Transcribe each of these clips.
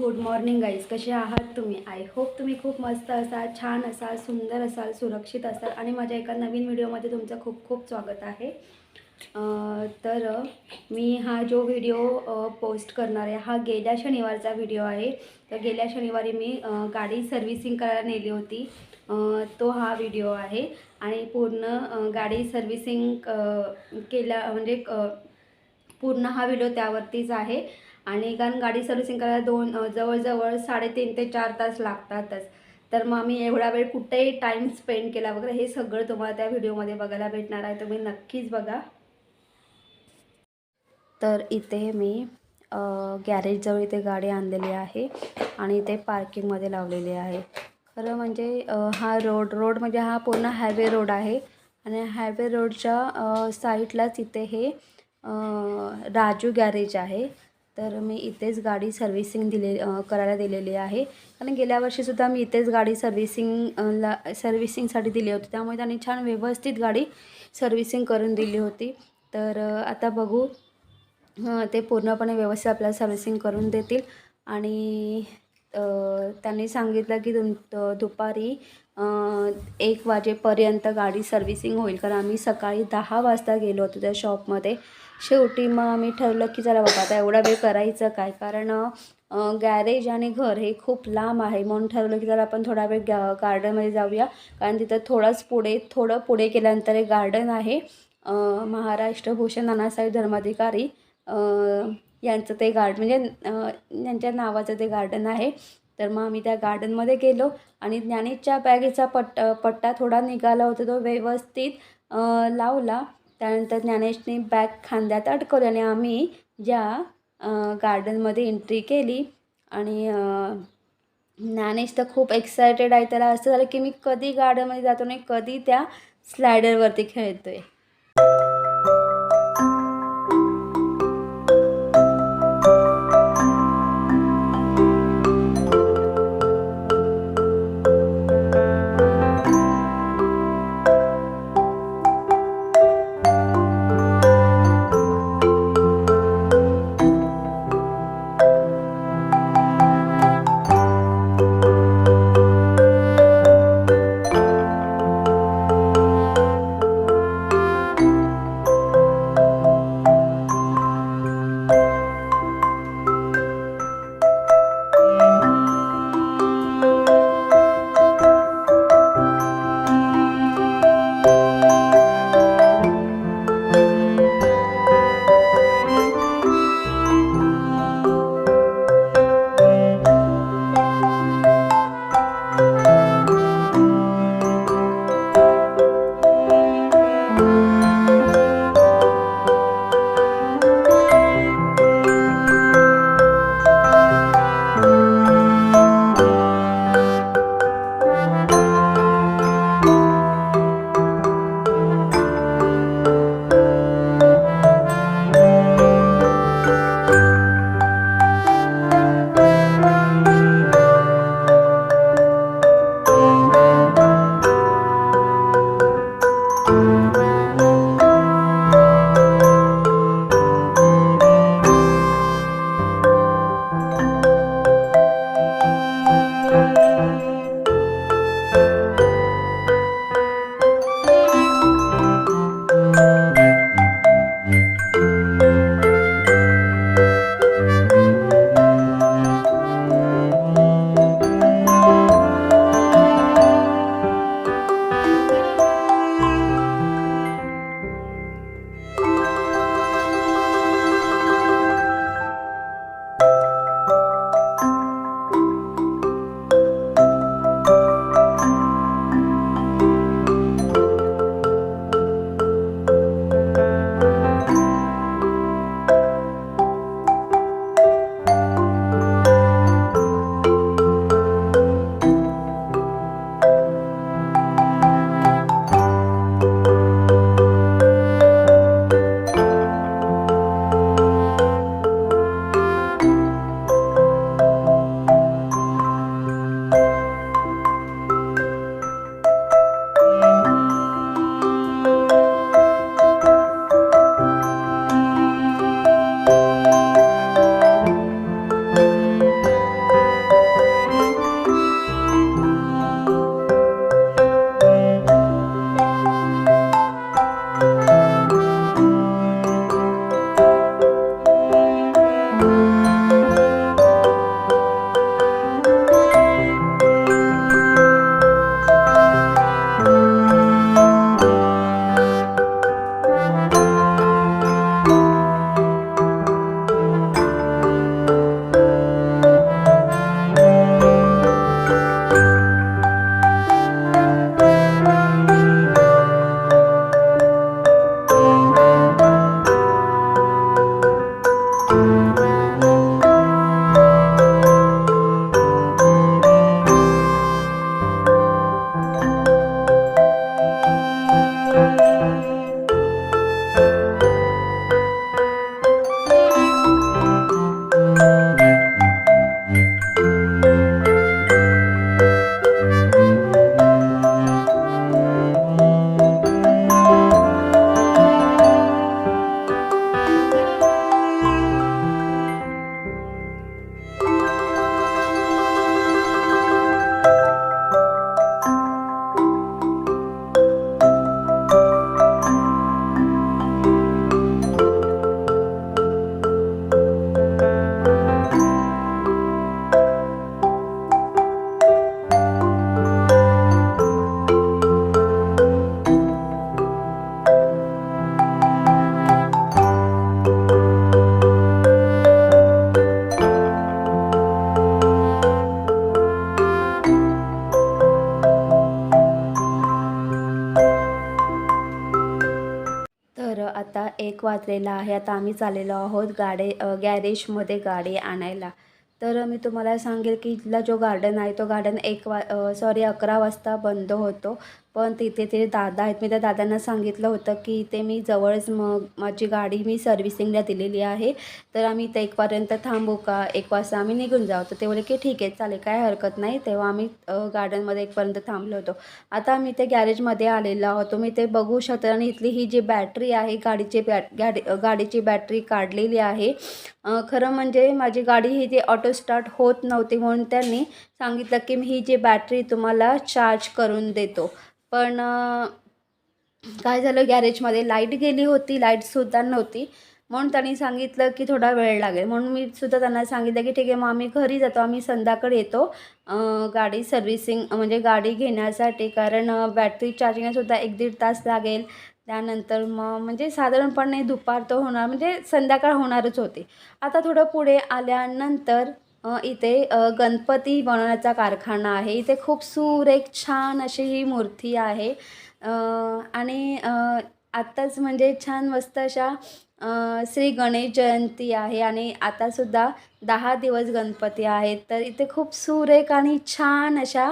Good morning guys, कसे आहात तुम्ही? आय होप तुम्ही खूप मस्त असाल, छान असाल, सुंदर असाल, सुरक्षित असाल आणि माझ्या एका नवीन व्हिडिओमध्ये तुमचं खूप खूप स्वागत आहे. तर मी हा जो व्हिडिओ पोस्ट करणार आहे हा गेल्या शनिवारचा व्हिडिओ आहे. तर गेल्या शनिवारी मी गाडी सर्व्हिसिंग करायला नेली होती, तो हा व्हिडिओ आहे. आणि पूर्ण गाडी सर्व्हिसिंग केल्या म्हणजे पूर्ण हा व्हिडिओ त्यावरतीच आहे. आणि कारण गाडी सर्व्हिसिंग करायला जवळजवळ 3.5 ते 4 तास लागतातच. तर मग मी एवढा वेळ कुठेही टाईम स्पेंड केला वगैरे हे सगळं तुम्हाला त्या व्हिडिओमध्ये बघायला भेटणार आहे. तुम्ही नक्कीच बघा. तर इथे मी गॅरेजजवळ इथे गाडी आणलेली आहे आणि इथे पार्किंगमध्ये लावलेली आहे. खरं म्हणजे हा रोड म्हणजे हा पूर्ण हायवे रोड आहे आणि हायवे रोडच्या साईडलाच इथे हे राजू गॅरेज आहे. तर मी इथेच गाडी करायला दिलेली आहे. कारण गेल्या वर्षीसुद्धा मी इथेच गाडी सर्व्हिसिंगसाठी दिली होती, त्यामुळे त्यांनी छान व्यवस्थित गाडी सर्व्हिसिंग करून दिली होती. तर आता बघू ते पूर्णपणे व्यवस्थित आपल्याला सर्व्हिसिंग करून देतील. आणि त्यांनी सांगितलं की दुपारी 1 वाजेपर्यंत गाडी सर्व्हिसिंग होईल. कारण आम्ही सकाळी 10 वाजता गेलो होतो त्या शॉपमध्ये. शेवटी मग आम्ही ठरवलं की चला बाबा आता एवढा वेळ करायचं काय, कारण गॅरेज आणि घर हे खूप लांब आहे. म्हणून ठरवलं की जरा आपण थोडा वेळ गार्डनमध्ये जाऊया. कारण तिथं थोडं पुढे गेल्यानंतर एक गार्डन आहे, महाराष्ट्र भूषण नानासाहेब धर्माधिकारी यांचं ते म्हणजे यांच्या नावाचं ते गार्डन आहे. तर मग आम्ही त्या गार्डनमध्ये गेलो आणि ज्ञानेशच्या बॅगेचा पट्टा थोडा निघाला होता, तो व्यवस्थित लावला. त्यानंतर ज्ञानेशने बॅग खांद्यात अडकवली आणि आम्ही ज्या गार्डनमध्ये एंट्री केली. आणि ज्ञानेश तर खूप एक्सायटेड आहे. त्याला असं झालं की मी कधी गार्डनमध्ये जातो नाही, कधी त्या स्लायडरवरती खेळतो आहे. वाजलेला आहे. आता आम्ही चाललेलो आहोत गॅरेजमध्ये गाडी आणायला. तर मी तुम्हाला सांगेल की इथला जो गार्डन आहे तो गार्डन 11 वाजता बंद होतो. पण तिथे ते दादा आहेत. मी त्या दादांना सांगितलं होतं की इथे मी जवळच मग माझी गाडी मी सर्व्हिसिंगला दिलेली आहे, तर आम्ही इथे 1 पर्यंत थांबू का? 1 वाजता आम्ही निघून जाऊ. तर ते बोलले की ठीक आहे चालेल, काय हरकत नाही. तेव्हा आम्ही गार्डनमध्ये 1 पर्यंत थांबलो होतो. आता आम्ही ते गॅरेजमध्ये आलेलो आहोत. तुम्ही ते बघू शकता आणि इथली ही जी बॅटरी आहे गाडीची बॅटरी काढलेली आहे. खरं म्हणजे माझी गाडी ही जी ऑटो स्टार्ट होत नव्हती, म्हणून त्यांनी सांगितलं की मी ही जी बॅटरी तुम्हाला चार्ज करून देतो. पण काय झालं, गॅरेजमध्ये लाईट गेली होती, लाईटसुद्धा नव्हती. म्हणून त्यांनी सांगितलं की थोडा वेळ लागेल. म्हणून मी सुद्धा त्यांना सांगितलं की ठीक आहे, मग आम्ही घरी जातो, आम्ही संध्याकाळी येतो गाडी सर्व्हिसिंग म्हणजे गाडी घेण्यासाठी. कारण बॅटरी चार्जिंगलासुद्धा 1-1.5 तास लागेल. त्यानंतर मग म्हणजे साधारणपणे दुपार तर होणार, म्हणजे संध्याकाळ होणारच होती. आता थोडं पुढे आल्यानंतर इथे गणपती बनवण्याचा कारखाना आहे. इथे खूप सुरेख छान अशी ही मूर्ती आहे. आणि आत्ताच म्हणजे छान मस्त अशा श्री गणेश जयंती आहे आणि आतासुद्धा 10 दिवस गणपती आहेत. तर इथे खूप सुरेख आणि छान अशा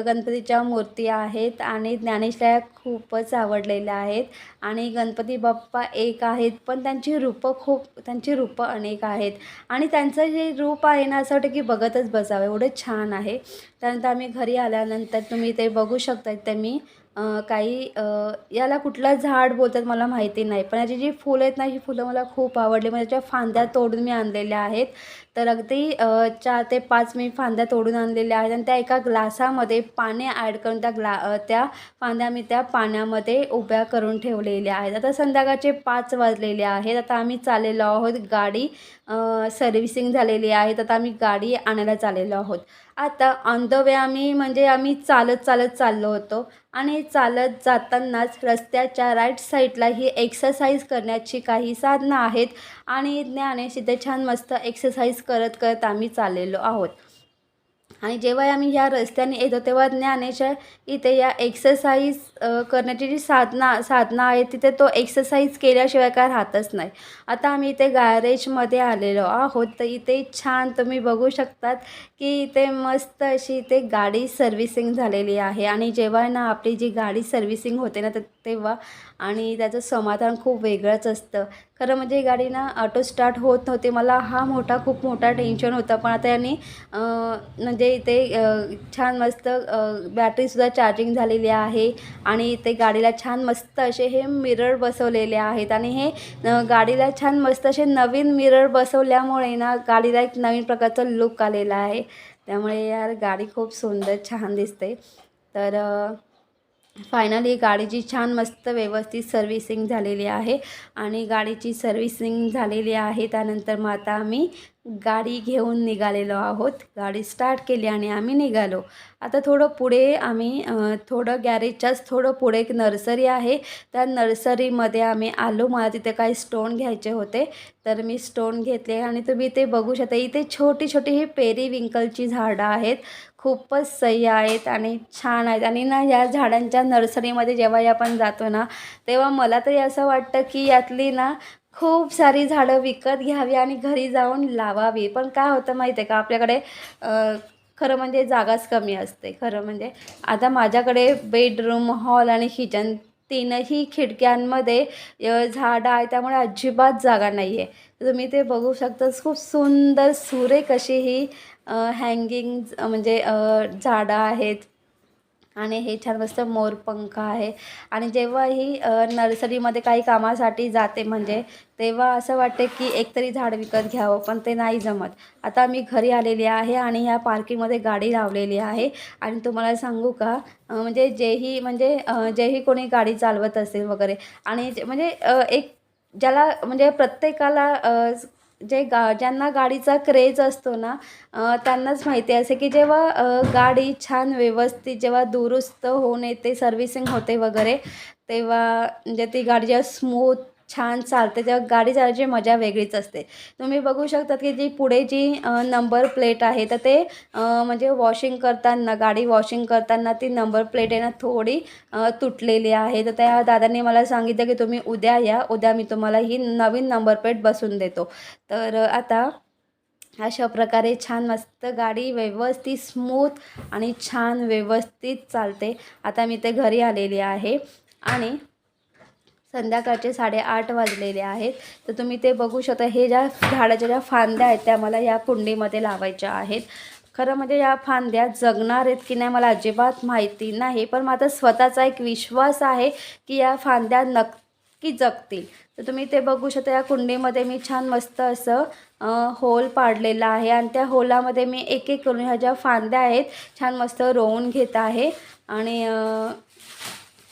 गणपतीच्या मूर्ती आहेत आणि ज्ञानेशला खूपच आवडलेल्या आहेत. आणि गणपती बाप्पा एक आहेत, पण त्यांची रूपं अनेक आहेत. आणि त्यांचं जे रूप आहे ना, असं वाटतं की बघतच बसावं, एवढं छान आहे. त्यानंतर आम्ही घरी आल्यानंतर तुम्ही ते बघू शकता, ते मी याला कुठलं झाड बोलतात मला माहिती नाही, पण याची जी फुलं आहेत ना, ही फुलं मला खूप आवडली. मग त्याच्या फांद्या तोडून मी आणलेल्या आहेत. तर अगदी 4 ते 5 मी फांद्या तोडून आणलेल्या आहेत आणि त्या एका ग्लासामध्ये पाणी ॲड करून त्या फांद्या मी त्या पाण्यामध्ये उभ्या करून ठेवलेल्या आहेत. आता संध्याकाळचे 5 वाजलेले आहेत. आता आम्ही चाललेलो आहोत, गाडी सर्व्हिसिंग झालेली आहे. आता आम्ही गाडी आणायला चाललेलो आहोत. आता ऑन द वे आम्ही चालत चाललो होतो आणि चालत जातानाच रस्त्याच्या राईट साईडला ही एक्सरसाइज करण्याची काही साधनं आहेत आणि ज्ञानेश इथे छान मस्त एक्सरसाइज करत करत आम्ही चाललेलो आहोत. आणि जेव्हा आम्ही ह्या रस्त्याने येतो तेव्हा ज्ञानेच्या इथे या एक्सरसाइज करण्याची जी साधनं आहेत, तिथे तो एक्सरसाइज केल्याशिवाय काय राहतच नाही. आता आम्ही इथे गॅरेजमध्ये आलेलो आहोत. तर इथे छान तुम्ही बघू शकतात की इथे मस्त अशी इथे गाडी सर्व्हिसिंग झालेली आहे. आणि जेव्हा ना आपली जी गाडी सर्व्हिसिंग होते ना, तर तेव्हा आणि त्याचं समाधान खूप वेगळंच असतं. खरं म्हणजे ही गाडी ना ऑटो स्टार्ट होत नव्हती. मला खूप मोठा टेन्शन होता. पण आता यांनी म्हणजे इथे छान मस्त बॅटरीसुद्धा चार्जिंग झालेली आहे आणि इथे गाडीला छान मस्त असे हे मिरर बसवलेले आहेत. आणि हे गाडीला छान मस्त असे नवीन मिरर बसवल्यामुळे ना गाडीला एक नवीन प्रकारचा लुक आलेला आहे. त्यामुळे यार गाडी खूप सुंदर छान दिसते. तर फायनली गाडीची छान मस्त व्यवस्थित सर्व्हिसिंग झालेली आहे आणि गाडीची सर्व्हिसिंग झालेली आहे. त्यानंतर मग आता आम्ही गाडी घेऊन निघालेलो आहोत. गाडी स्टार्ट केली आणि आम्ही निघालो. आता थोडं पुढे आम्ही थोडं गॅरेजच्याच थोडं पुढे एक नर्सरी आहे. त्या नर्सरीमध्ये आम्ही आलो. मला तिथे काही स्टोन घ्यायचे होते, तर मी स्टोन घेतले आणि तुम्ही ते बघू शकता. इथे छोटी छोटी ही पेरीविंकलची झाडं आहेत. खूपच सही आहेत आणि छान आहेत. आणि ना या झाडांच्या नर्सरीमध्ये जेव्हा आपण जातो ना, तेव्हा मला तरी असं वाटतं की यातली ना खूप सारी झाडं विकत घ्यावी आणि घरी जाऊन लावावी. पण काय होतं माहीत आहे का, आपल्याकडे खरं म्हणजे जागाच कमी असते. खरं म्हणजे आता माझ्याकडे बेडरूम, हॉल आणि किचन तीनही खिडक्यांमध्ये झाडं आहे, त्यामुळे अजिबात जागा नाही आहे. तुम्ही ते बघू शकता. खूप सुंदर सुरेख अशी ही हँगिंग म्हणजे झाडं आहेत. आणि हे छान मस्त मोरपंख आहे. आणि जेव्हा ही नर्सरीमध्ये काही कामासाठी जाते म्हणजे तेव्हा असं वाटते की एकतरी झाड विकत घ्यावं, पण ते नाही जमत. आता मी घरी आलेली आहे आणि ह्या पार्किंगमध्ये गाडी लावलेली आहे. आणि तुम्हाला सांगू का, म्हणजे जेही कोणी गाडी चालवत असेल वगैरे आणि म्हणजे एक ज्याला म्हणजे प्रत्येकाला ज्यांना गाडीचा क्रेज असतो ना, त्यांनाच माहिती असे की जेव्हा गाडी छान व्यवस्थित जेव्हा दुरुस्त होऊन येते, सर्व्हिसिंग होते वगैरे, तेव्हा म्हणजे ती गाडी जेव्हा स्मूथ छान चालते तेव्हा गाडी चालवायची मजा वेगळीच असते. तुम्ही बघू शकता की जी पुढे जी नंबर प्लेट आहे तर ते म्हणजे वॉशिंग करताना गाडी वॉशिंग करताना ती नंबर प्लेट आहे ना थोडी तुटलेली आहे. तर त्या दादांनी मला सांगितलं की तुम्ही उद्या या, उद्या मी तुम्हाला ही नवीन नंबर प्लेट बसवून देतो. तर आता अशा प्रकारे छान मस्त गाडी व्यवस्थित स्मूथ आणि छान व्यवस्थित चालते. आता मी ते घरी आलेली आहे आणि संध्याकाळचे 8:30 वाजलेले आहेत. तर तुम्ही ते बघू शकता. हे ज्या झाडाच्या ज्या फांद्या आहेत त्या मला या कुंडीमध्ये लावायच्या आहेत. खरं म्हणजे या फांद्या जगणार आहेत की नाही मला अजिबात माहिती नाही, पण माझा स्वतःचा एक विश्वास आहे की या फांद्या नक्की जगतील. तर तुम्ही ते बघू शकता. या कुंडीमध्ये मी छान मस्त असं होल पाडलेला आहे आणि त्या होलामध्ये मी एक एक करून ह्या ज्या फांद्या आहेत छान मस्त रोवून घेत आहे.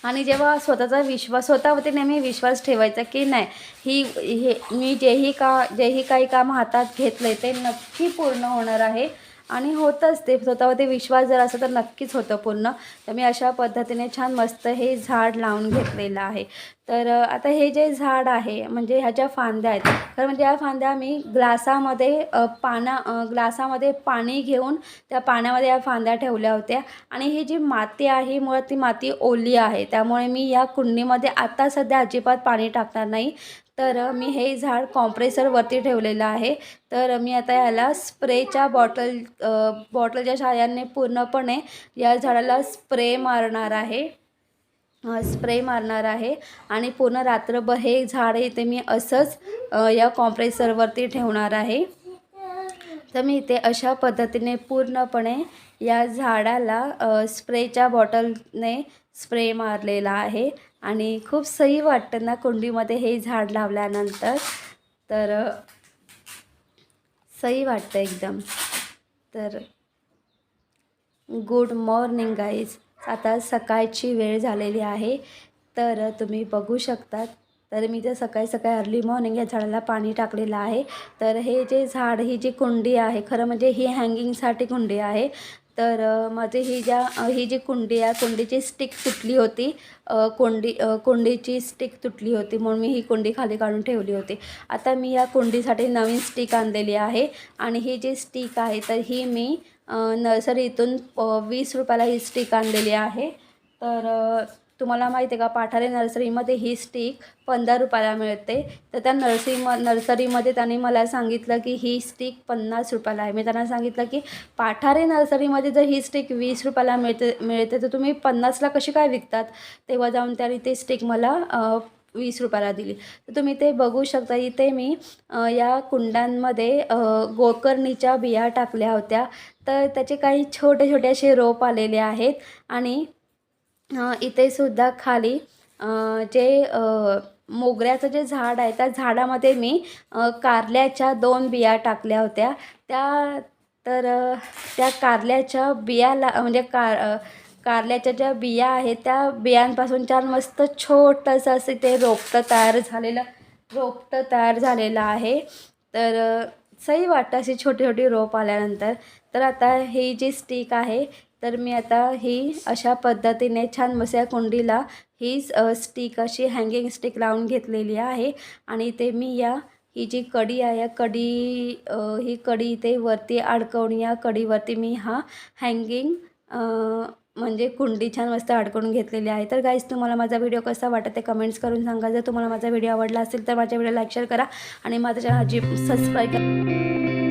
आणि जेव्हा स्वतःचा विश्वास स्वतःवरती नेहमी विश्वास ठेवायचा की नाही हे मी जेही काही काम हातात घेतलं आहे ते नक्की पूर्ण होणार आहे आणि होतंच ते. स्वतःवरती विश्वास जर असेल तर नक्कीच होतं पूर्ण. तर मी अशा पद्धतीने छान मस्त हे झाड लावून घेतलेलं आहे. तर आता हे जे झाड आहे म्हणजे ह्या ज्या फांद्या आहेत तर म्हणजे या फांद्या मी ग्लासामध्ये ग्लासामध्ये पाणी घेऊन त्या पाण्यामध्ये या फांद्या ठेवल्या होत्या. आणि ही जी माती आहे मुळात ती माती ओली आहे, त्यामुळे मी या कुंडीमध्ये आता सध्या अजिबात पाणी टाकणार नाही. तर मी हे झाड कॉम्प्रेसरवरती ठेवलेलं आहे. तर मी आता याला स्प्रेच्या बॉटलच्या सहाय्याने पूर्णपणे या झाडाला स्प्रे मारणार आहे आणि पूर्ण रात्रभर हे झाड इथे मी असंच या कॉम्प्रेसरवरती ठेवणार आहे. तर मी इथे अशा पद्धतीने पूर्णपणे या झाडाला स्प्रेच्या बॉटलने स्प्रे मारलेला आहे आणि खूप सही वाटतं ना कुंडीमध्ये हे झाड लावल्यानंतर. तर सही वाटतं एकदम. तर गुड मॉर्निंग गाईज. आता सकाळची वेळ झालेली आहे. तर तुम्ही बघू शकतात. तर मी ते सकाळी सकाळी अर्ली मॉर्निंग या झाडाला पाणी टाकलेलं आहे. तर हे जे झाड ही जी कुंडी आहे खरं म्हणजे ही हँगिंगसाठी कुंडी आहे. तर माझे ही जी कुंडी आहे कुंडीची स्टिक तुटली होती. कुंडीची स्टिक तुटली होती म्हणून मी ही कुंडी खाली काढून ठेवली होती. आता मी या कुंडीसाठी नवीन स्टिक आणलेली आहे आणि ही जी स्टिक आहे तर ही मी नर्सरीतून 20 रुपयाला ही स्टिक आणलेली आहे. तर तुम्हाला माहिती आहे का पाठारे नर्सरीमध्ये ही स्टिक 15 रुपयाला मिळते. तर त्या नर्सरीमध्ये त्यांनी मला सांगितलं की ही स्टिक 50 रुपयाला आहे. मी त्यांना सांगितलं की पाठारे नर्सरीमध्ये जर ही स्टिक 20 रुपयाला मिळते तर तुम्ही 50ला कशी काय विकतात. तेव्हा जाऊन त्यांनी ती स्टिक मला 20 रुपयाला दिली. तर तुम्ही ते बघू शकता. इथे मी या कुंडांमध्ये गोकर्णीच्या बिया टाकल्या होत्या. तर त्याचे काही छोटे छोटे असे रोप आलेले आहेत आणि इथे सुद्धा खाली जे मोगऱ्याचं जे झाड आहे त्या झाडामध्ये मी कारल्याच्या 2 बिया टाकल्या होत्या. त्या कारल्याच्या बियाला म्हणजे कारल्याच्या ज्या बिया आहेत त्या बियांपासून छान मस्त छोटंसं असं ते रोपटं तयार झालेलं आहे. तर सही वाटतं अशी छोटी छोटी रोप आल्यानंतर. तर आता ही जी स्टिक आहे तर मी आता ही अशा पद्धतीने छान मस्त या कुंडीला ही स्टिक अशी हँगिंग स्टिक लावून घेतलेली आहे. आणि ते मी ही जी कडी आहे ही कडी इथे वरती अडकवून या कडीवरती मी हा हँगिंग म्हणजे कुंडी छान मस्त अडकवून घेतलेली आहे. तर गाईज तुम्हाला माझा व्हिडिओ कसा वाटत ते कमेंट्स करून सांगा. जर तुम्हाला माझा व्हिडिओ आवडला असेल तर माझ्या व्हिडिओ लाईक शेअर करा आणि माझ्या चॅनल सबस्क्राईब करा.